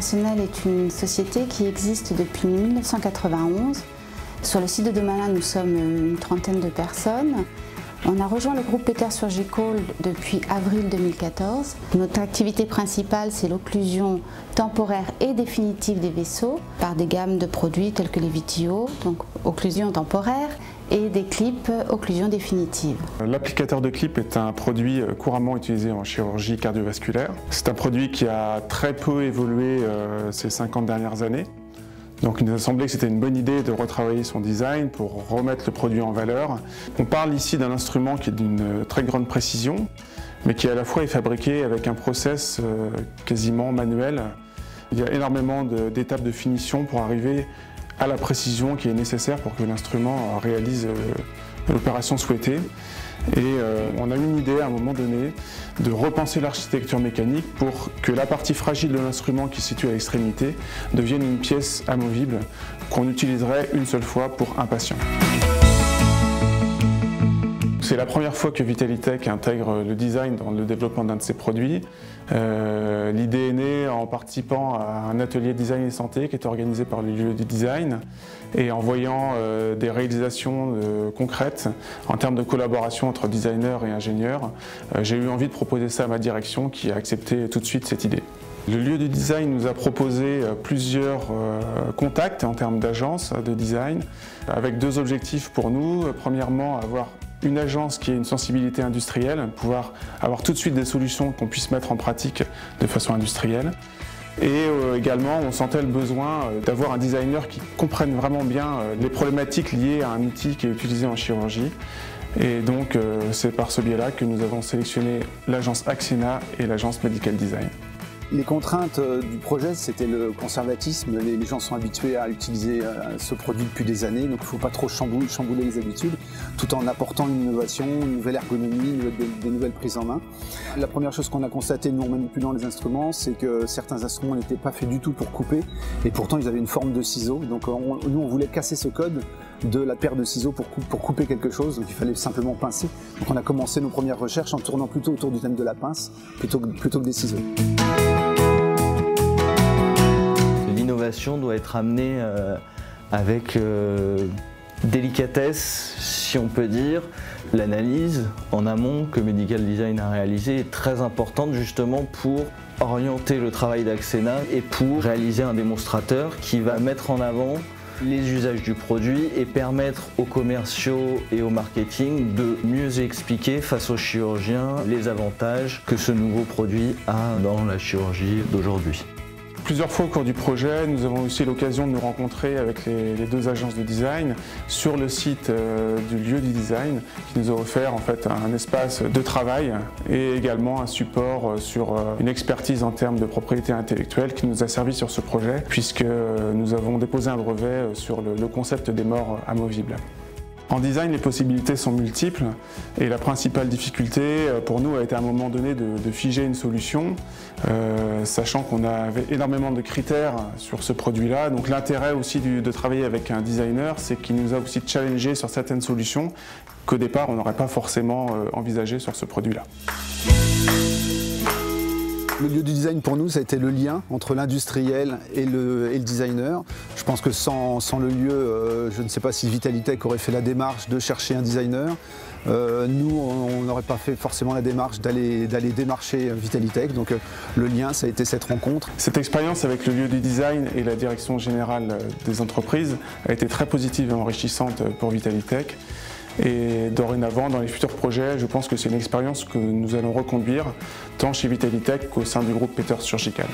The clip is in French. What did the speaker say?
International est une société qui existe depuis 1991. Sur le site de Demalin, nous sommes une trentaine de personnes. On a rejoint le groupe Peter Surgical depuis avril 2014. Notre activité principale, c'est l'occlusion temporaire et définitive des vaisseaux par des gammes de produits tels que les VTO, donc occlusion temporaire, et des clips occlusion définitive. L'applicateur de clip est un produit couramment utilisé en chirurgie cardiovasculaire. C'est un produit qui a très peu évolué ces 50 dernières années. Donc il nous a semblé que c'était une bonne idée de retravailler son design pour remettre le produit en valeur. On parle ici d'un instrument qui est d'une très grande précision, mais qui à la fois est fabriqué avec un process quasiment manuel. Il y a énormément d'étapes de finition pour arriver à la précision qui est nécessaire pour que l'instrument réalise l'opération souhaitée. Et on a eu une idée à un moment donné de repenser l'architecture mécanique pour que la partie fragile de l'instrument qui se situe à l'extrémité devienne une pièce amovible qu'on utiliserait une seule fois pour un patient. C'est la première fois que Vitalitech intègre le design dans le développement d'un de ses produits. L'idée est née en participant à un atelier design et santé qui est organisé par le lieu du design et en voyant des réalisations concrètes en termes de collaboration entre designers et ingénieurs. J'ai eu envie de proposer ça à ma direction qui a accepté tout de suite cette idée. Le lieu du design nous a proposé plusieurs contacts en termes d'agences de design avec deux objectifs pour nous. Premièrement, avoir une agence qui ait une sensibilité industrielle, pouvoir avoir tout de suite des solutions qu'on puisse mettre en pratique de façon industrielle. Et également, on sentait le besoin d'avoir un designer qui comprenne vraiment bien les problématiques liées à un outil qui est utilisé en chirurgie. Et donc, c'est par ce biais-là que nous avons sélectionné l'agence Axena et l'agence Medical Design. Les contraintes du projet, c'était le conservatisme. Les gens sont habitués à utiliser ce produit depuis des années, donc il ne faut pas trop chambouler les habitudes, tout en apportant une innovation, une nouvelle ergonomie, des nouvelles prises en main. La première chose qu'on a constatée, nous en manipulant les instruments, c'est que certains instruments n'étaient pas faits du tout pour couper, et pourtant ils avaient une forme de ciseau. Donc nous, on voulait casser ce code de la paire de ciseaux pour couper quelque chose, donc il fallait simplement pincer. Donc on a commencé nos premières recherches en tournant plutôt autour du thème de la pince, plutôt que des ciseaux. L'innovation doit être amenée avec délicatesse, si on peut dire. L'analyse en amont que Medical Design a réalisée est très importante justement pour orienter le travail d'Axena et pour réaliser un démonstrateur qui va mettre en avant les usages du produit et permettre aux commerciaux et au marketing de mieux expliquer face aux chirurgiens les avantages que ce nouveau produit a dans la chirurgie d'aujourd'hui. Plusieurs fois au cours du projet, nous avons aussi l'occasion de nous rencontrer avec les deux agences de design sur le site du lieu du design qui nous a offert en fait un espace de travail et également un support sur une expertise en termes de propriété intellectuelle qui nous a servi sur ce projet puisque nous avons déposé un brevet sur le concept des morts amovibles. En design, les possibilités sont multiples et la principale difficulté pour nous a été à un moment donné de figer une solution, sachant qu'on avait énormément de critères sur ce produit-là. Donc l'intérêt aussi de travailler avec un designer, c'est qu'il nous a aussi challengé sur certaines solutions qu'au départ on n'aurait pas forcément envisagées sur ce produit-là. Le lieu du design pour nous, ça a été le lien entre l'industriel et le designer. Je pense que sans le lieu, je ne sais pas si Vitalitech aurait fait la démarche de chercher un designer. Nous, on n'aurait pas fait forcément la démarche d'aller démarcher Vitalitech. Donc le lien, ça a été cette rencontre. Cette expérience avec le lieu du design et la direction générale des entreprises a été très positive et enrichissante pour Vitalitech. Et dorénavant, dans les futurs projets, je pense que c'est une expérience que nous allons reconduire tant chez Vitalitech qu'au sein du groupe Peter Surgical.